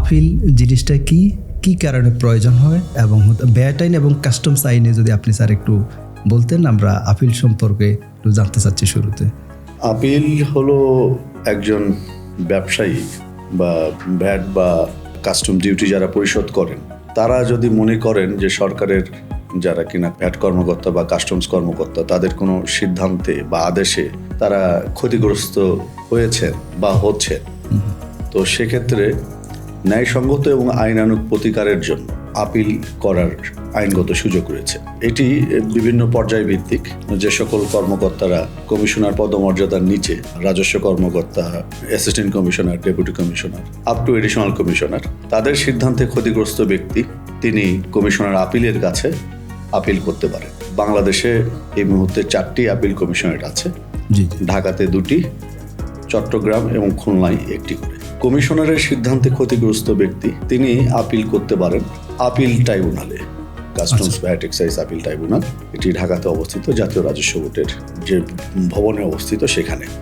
Appeal জিনিসটা কি কি কারণে প্রয়োজন হয় এবং ভ্যাট আইন এবং কাস্টমস আইনে যদি আপনি স্যার একটু বলতেন, আমরা আপিল সম্পর্কে একটু জানতে চাচ্ছি শুরুতে। আপিল হলো একজন ব্যবসায়ী বা ভ্যাট বা কাস্টম ডিউটি যারা পরিশোধ করেন, তারা যদি মনে করেন যে সরকারের যারা কিনা ভ্যাট কর্মকর্তা বা কাস্টমস কর্মকর্তা তাদের কোনো সিদ্ধান্তে বা আদেশে তারা ক্ষতিগ্রস্ত হয়েছেন বা হচ্ছেন, তো সেক্ষেত্রে ন্যায়সঙ্গত এবং আইনানুগ প্রতিকারের জন্য আপিল করার আইনগত সুযোগ রয়েছে। এটি বিভিন্ন পর্যায় ভিত্তিক। যে সকল কর্মকর্তারা কমিশনার পদমর্যাদার নিচে, রাজস্ব কর্মকর্তা, assistant commissioner, deputy commissioner up to additional commissioner, তাদের সিদ্ধান্তে ক্ষতিগ্রস্ত ব্যক্তি তিনি কমিশনার আপিলের কাছে আপিল করতে পারেন। বাংলাদেশে এই মুহূর্তে 4টি আপিল কমিশনারেট আছে, ঢাকাতে 2টি, চট্টগ্রাম এবং খুলনায় 1টি করে। কমিশনারের সিদ্ধান্তে ক্ষতিগ্রস্ত ব্যক্তি তিনি আপিল করতে পারেন আপিল ট্রাইব্যুনালে, customs VAT excise appeal tribunal. এটি ঢাকাতে অবস্থিত, জাতীয় রাজস্ব বোর্ডের যে ভবনে অবস্থিত সেখানে।